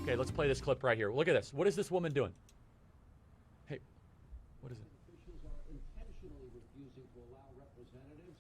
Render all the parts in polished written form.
Okay, let's play this clip right here. Look at this. What is this woman doing? Hey, what is it?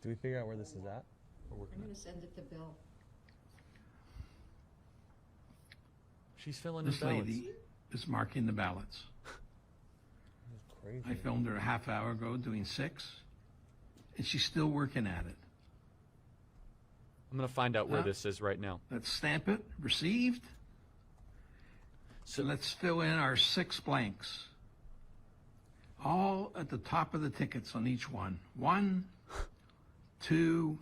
Do we figure out where this is at? We're working I'm on going it. to send it to Bill. She's filling in This ballots. lady is marking the ballots. That's crazy. I filmed her a half hour ago doing 6, and she's still working at it. I'm going to find out where this is right now. Let's stamp it, received. So let's fill in our 6 blanks. All at the top of the tickets on each one. 1, 2,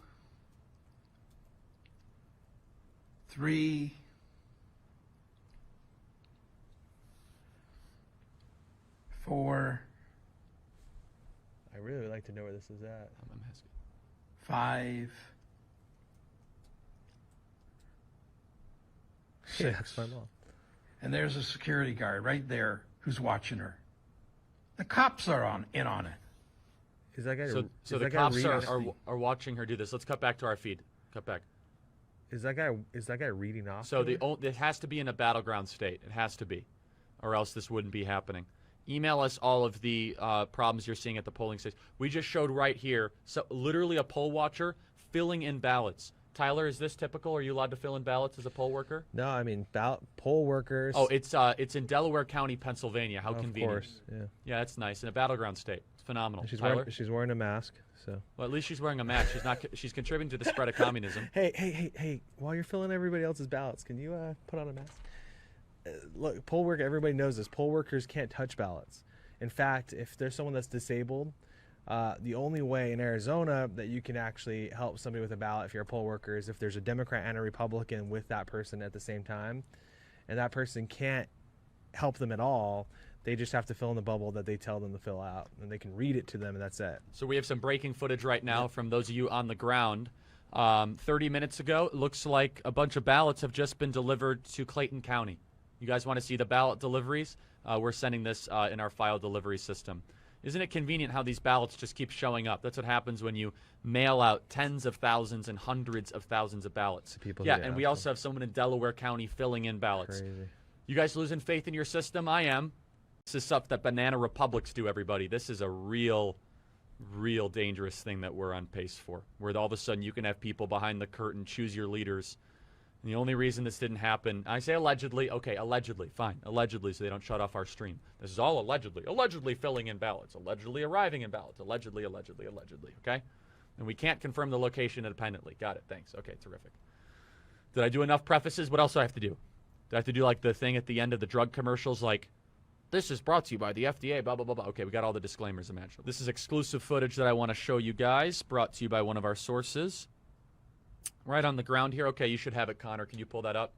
3, 4, I really would like to know where this is at. I'm asking. 5, Yeah, that's my mom. and there's a security guard right there who's watching her. The cops are in on it. Is that guy? So is the that guy cops reading- are watching her do this. Let's cut back to our feed. Cut back. Is that guy reading off? So to her? it has to be in a battleground state. It has to be, or else this wouldn't be happening. Email us all of the problems you're seeing at the polling stations. We just showed right here, so literally a poll watcher filling in ballots. Tyler, is this typical? Are you allowed to fill in ballots as a poll worker? No, I mean poll workers. Oh, it's in Delaware County, Pennsylvania. How convenient. Of course, yeah. Yeah, that's nice. In a battleground state. It's phenomenal. And she's wearing a mask, so. Well, at least she's wearing a mask. She's not. She's contributing to the spread of communism. Hey! While you're filling everybody else's ballots, can you put on a mask? Look, poll worker. Everybody knows this. Poll workers can't touch ballots. In fact, if there's someone that's disabled, the only way in Arizona that you can actually help somebody with a ballot, if you're a poll worker, is if there's a Democrat and a Republican with that person at the same time, and that person can't help them at all. They just have to fill in the bubble that they tell them to fill out, and they can read it to them, and that's it. So we have some breaking footage right now from those of you on the ground. 30 minutes ago, it looks like a bunch of ballots have just been delivered to Clayton County. You guys want to see the ballot deliveries? We're sending this in our file delivery system. Isn't it convenient how these ballots just keep showing up? That's what happens when you mail out tens of thousands and hundreds of thousands of ballots. People and we also have someone in Delaware County filling in ballots. Crazy. You guys losing faith in your system? I am. This is stuff that banana republics do, everybody. This is a real dangerous thing that we're on pace for, where all of a sudden you can have people behind the curtain choose your leaders. And the only reason this didn't happen, I say allegedly, okay, allegedly, fine, allegedly, so they don't shut off our stream. This is all allegedly filling in ballots, allegedly arriving in ballots, allegedly, okay? And we can't confirm the location independently. Got it, thanks. Okay, terrific. Did I do enough prefaces? What else do I have to do? Do I have to do like the thing at the end of the drug commercials, like, this is brought to you by the FDA, blah, blah, blah, blah. Okay, we got all the disclaimers imaginable. This is exclusive footage that I want to show you guys, brought to you by one of our sources. Right on the ground here. Okay, you should have it, Connor. Can you pull that up?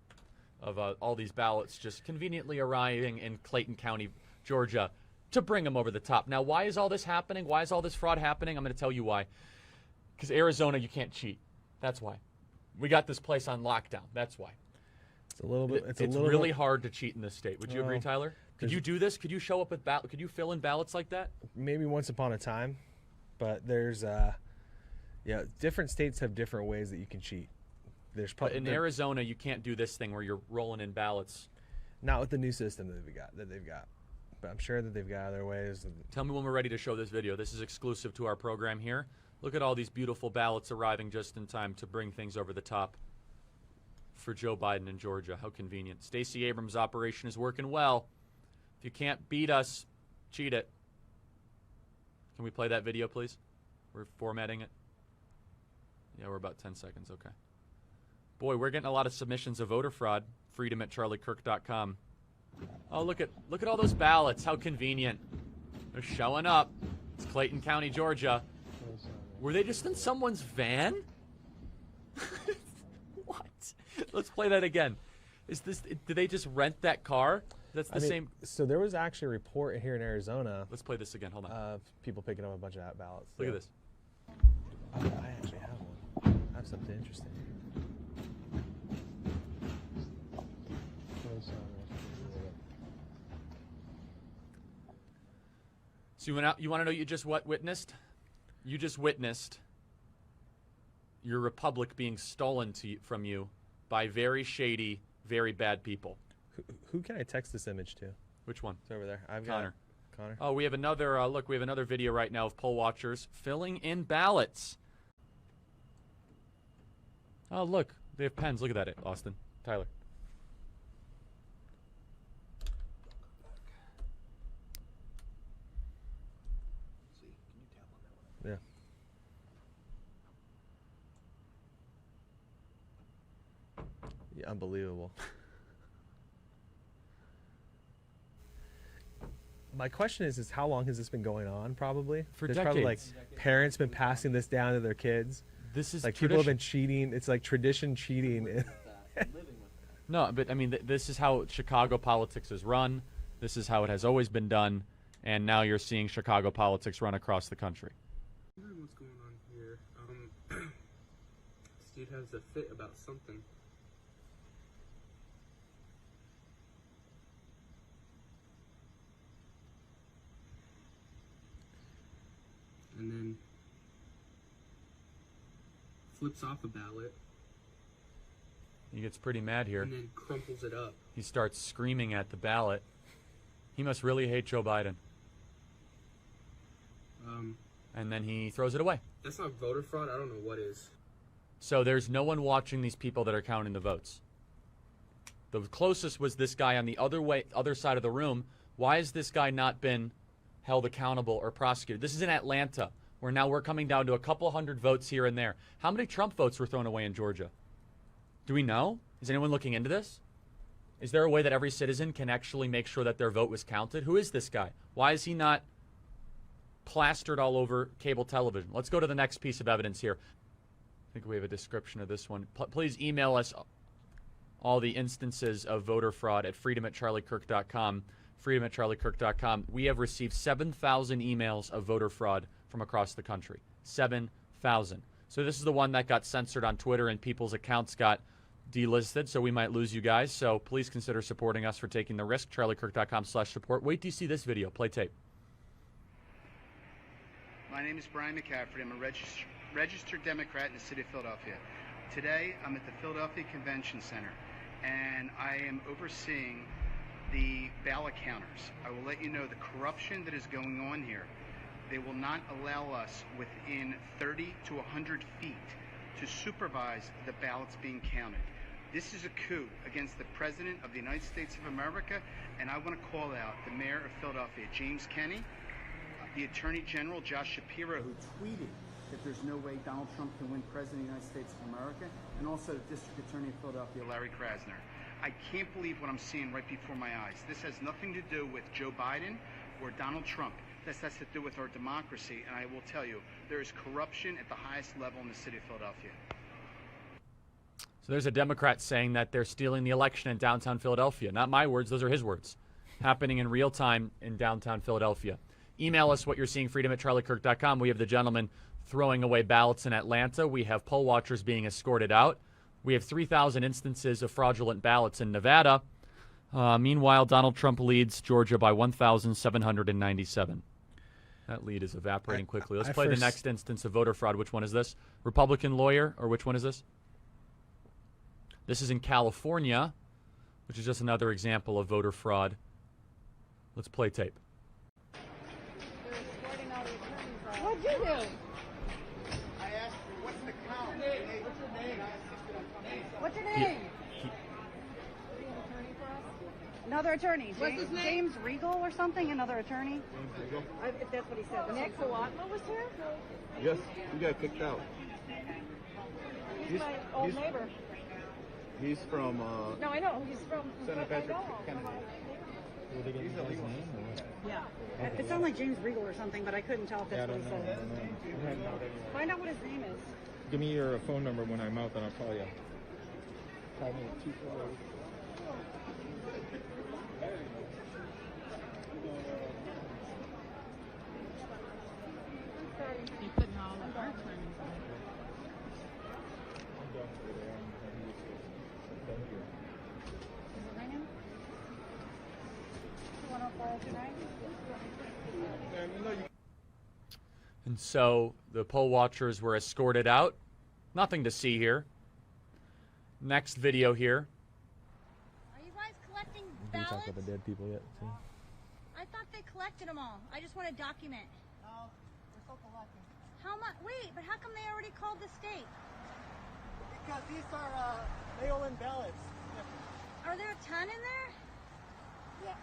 Of all these ballots just conveniently arriving in Clayton County, Georgia, to bring them over the top. Now, why is all this happening? Why is all this fraud happening? I'm going to tell you why. Because Arizona, you can't cheat. That's why. We got this place on lockdown. That's why. It's a little bit. It's really hard to cheat in this state. Would you agree, Tyler? Could you do this? Could you show up with ballot? Could you fill in ballots like that? Maybe once upon a time, but there's different states have different ways that you can cheat. But in Arizona, you can't do this thing where you're rolling in ballots. Not with the new system that they've got. But I'm sure that they've got other ways. Tell me when we're ready to show this video. This is exclusive to our program here. Look at all these beautiful ballots arriving just in time to bring things over the top for Joe Biden in Georgia. How convenient. Stacey Abrams' operation is working well. If you can't beat us, cheat it. Can we play that video, please? We're formatting it. Yeah, we're about 10 seconds. Okay. Boy, we're getting a lot of submissions of voter fraud. freedom@charliekirk.com. Oh, look at all those ballots. How convenient. They're showing up. It's Clayton County, Georgia. Were they just in someone's van? What? Let's play that again. Did they just rent that car? That's the same. So there was actually a report here in Arizona. Let's play this again. Hold on. Of people picking up a bunch of ballots. Look at this. I actually have one. I have something interesting. So you want to know you just what witnessed? You just witnessed your republic being stolen from you by very shady, very bad people. Who can I text this image to? Which one? It's over there. I've Connor. got Connor. Oh, we have another, look, we have another video right now of poll watchers filling in ballots. Oh, look, they have pens. Look at that, Austin. Tyler. Yeah. Yeah, unbelievable. My question is how long has this been going on? Probably For There's probably like decades. parents been passing this down to their kids. This is Like tradition. people have been cheating. It's like tradition cheating. No, but I mean, this is how Chicago politics is run. This is how it has always been done. And now you're seeing Chicago politics run across the country. What's going on here? This dude has a fit about something. And then flips off a ballot He gets pretty mad here. and then crumples it up. He starts screaming at the ballot. He must really hate Joe Biden. Um, And then he throws it away. that's not voter fraud. I don't know what is. So there's no one watching these people that are counting the votes. The closest was this guy on the other side of the room. Why has this guy not been held accountable or prosecuted? This is in Atlanta, where now we're coming down to a couple hundred votes here and there. How many Trump votes were thrown away in Georgia? Do we know? Is anyone looking into this? Is there a way that every citizen can actually make sure that their vote was counted? Who is this guy? Why is he not plastered all over cable television? Let's go to the next piece of evidence here. I think we have a description of this one. Please email us all the instances of voter fraud at freedom@charliekirk.com. freedom@charliekirk.com. We have received 7,000 emails of voter fraud from across the country. 7,000. So this is the one that got censored on Twitter and people's accounts got delisted, so we might lose you guys. So please consider supporting us for taking the risk. charliekirk.com/support. Wait till you see this video. Play tape. My name is Brian McCaffrey. I'm a registered Democrat in the city of Philadelphia. Today, I'm at the Philadelphia Convention Center, and I am overseeing the ballot counters. I will let you know the corruption that is going on here. They will not allow us within 30 to 100 feet to supervise the ballots being counted. This is a coup against the President of the United States of America, and I want to call out the Mayor of Philadelphia, James Kenney, the Attorney General, Josh Shapiro, who tweeted that there's no way Donald Trump can win President of the United States of America, and also the District Attorney of Philadelphia, Larry Krasner. I can't believe what I'm seeing right before my eyes. This has nothing to do with Joe Biden or Donald Trump. This has to do with our democracy, and I will tell you, there is corruption at the highest level in the city of Philadelphia. So there's a Democrat saying that they're stealing the election in downtown Philadelphia. Not my words, those are his words. Happening in real time in downtown Philadelphia. Email us what you're seeing, freedom@charliekirk.com. We have the gentleman throwing away ballots in Atlanta. We have poll watchers being escorted out. We have 3,000 instances of fraudulent ballots in Nevada. Meanwhile, Donald Trump leads Georgia by 1,797. That lead is evaporating quickly. Let's play the next instance of voter fraud. Which one is this? Republican lawyer, or which one is this? This is in California, which is just another example of voter fraud. Let's play tape. What'd you do? I asked you, what's the count? What's your name? What's your name? Another attorney. What's his name? James Regal or something? Another attorney? If that's what he said. Nick Sawatma was here? Yes, he got kicked out. He's my old neighbor. He's from No, I know. He's from St. I Patrick know. Kennedy. Yeah. It sounded like James Regal or something, but I couldn't tell if that's what he said. Find out what his name is. Give me your phone number when I'm out, then I'll call you. Call me at 248. You putting all the art attorneys on. Is it ringing? 210-429? And so the poll watchers were escorted out. Nothing to see here. Next video here. Are you guys collecting Can you talk ballots? about the dead people yet? See? I thought they collected them all. I just want to document. No, we're still collecting. How much? Wait, but how come they already called the state? Because these are mail-in ballots. Are there a ton in there? Yeah.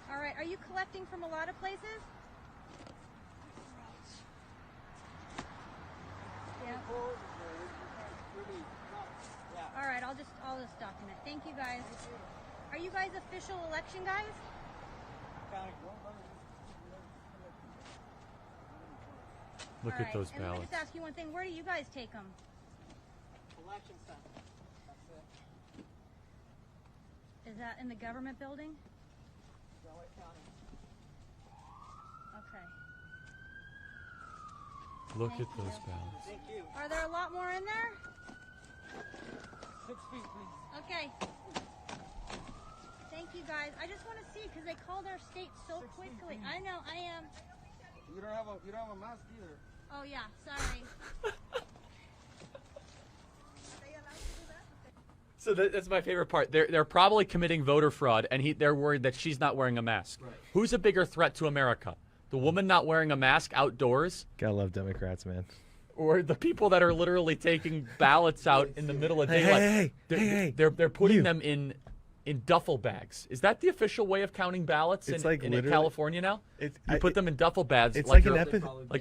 All right. Are you collecting from a lot of places? Yeah. All right. I'll just document. Thank you guys. Are you guys official election guys? Look All at right, those and let me ballots. just ask you one thing. Where do you guys take them? Election center. That's it. Is that in the government building? Delaware County. Okay. Look Thank at those you. ballots. Thank you. Are there a lot more in there? 6 feet, please. Okay. Thank you guys. I just want to see because they called our state so quickly. I know. I am. You don't have a mask either. Oh yeah. Sorry. So that's my favorite part. They're probably committing voter fraud, and they're worried that she's not wearing a mask. Right. Who's a bigger threat to America? The woman not wearing a mask outdoors, Gotta love Democrats, man. or the people that are literally taking ballots out in the middle of Hey, daylight? hey, They're putting you. them in duffel bags. Is that the official way of counting ballots It's in, like in literally- California now? It's You put them in duffel bags. It's like like an you're, episode.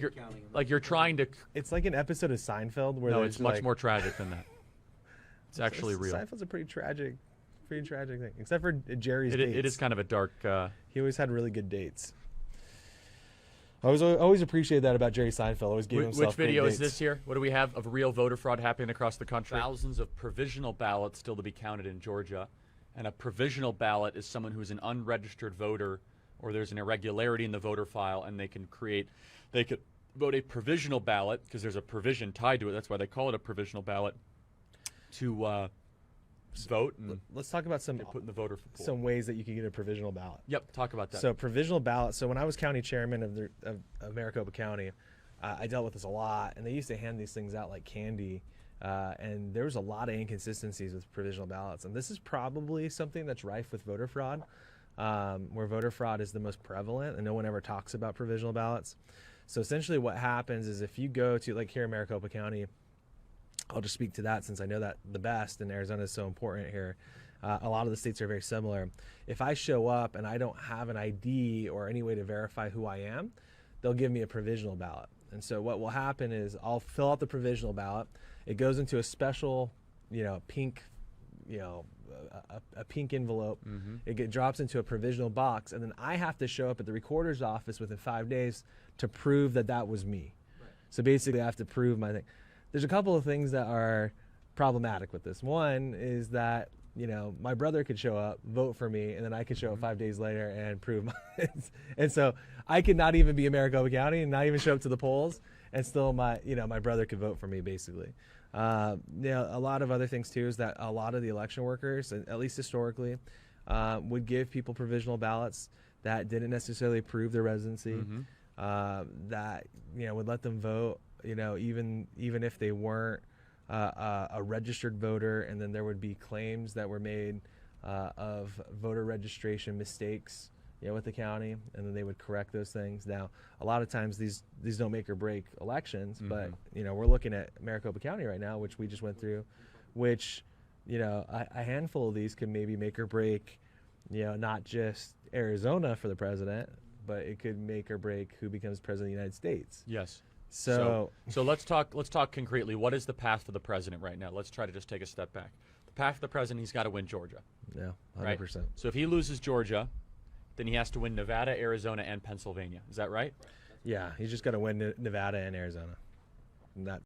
like you're trying to. It's like an episode of Seinfeld where No, there's it's much like, more tragic than that. It's actually real. Seinfeld's a pretty tragic thing, except for Jerry's It dates. is kind of a dark. He always had really good dates. I always appreciate that about Jerry Seinfeld. Always gave Which himself great video is dates. this here? What do we have of real voter fraud happening across the country? Thousands of provisional ballots still to be counted in Georgia. And a provisional ballot is someone who's an unregistered voter or there's an irregularity in the voter file and they could vote a provisional ballot because there's a provision tied to it. That's why they call it a provisional ballot to vote and Let's talk about get put in the voter pool. some ways that you can get a provisional ballot. Yep, talk about that. So provisional ballot. So when I was county chairman of Maricopa County, I dealt with this a lot, and they used to hand these things out like candy. And there was a lot of inconsistencies with provisional ballots, and this is probably something that's rife with voter fraud, where voter fraud is the most prevalent, and no one ever talks about provisional ballots. So essentially, what happens is if you go to like here in Maricopa County, I'll just speak to that since I know that the best, and Arizona is so important here. A lot of the states are very similar. If I show up and I don't have an ID or any way to verify who I am, they'll give me a provisional ballot. And so what will happen is I'll fill out the provisional ballot. It goes into a special, pink, a pink envelope. It drops into a provisional box, and then I have to show up at the recorder's office within 5 days to prove that that was me. Right. So basically, I have to prove my thing. There's a couple of things that are problematic with this. One is that my brother could show up, vote for me, and then I could show up 5 days later and prove my. And so I could not even be in Maricopa County and not even show up to the polls, and still my brother could vote for me, basically. A lot of other things too is that a lot of the election workers, at least historically, would give people provisional ballots that didn't necessarily prove their residency, that would let them vote, even if they weren't a registered voter, and then there would be claims that were made of voter registration mistakes, with the county, and then they would correct those things. Now, a lot of times these don't make or break elections, but we're looking at Maricopa County right now, which we just went through, which a handful of these could maybe make or break, not just Arizona for the president, but it could make or break who becomes president of the United States. Yes. So let's talk concretely. What is the path for the president right now? Let's try to just take a step back. The path for the president, he's got to win Georgia. Yeah, 100%. Right? So if he loses Georgia, then he has to win Nevada, Arizona, and Pennsylvania. Is that right? Yeah, he's just got to win Nevada and Arizona. And that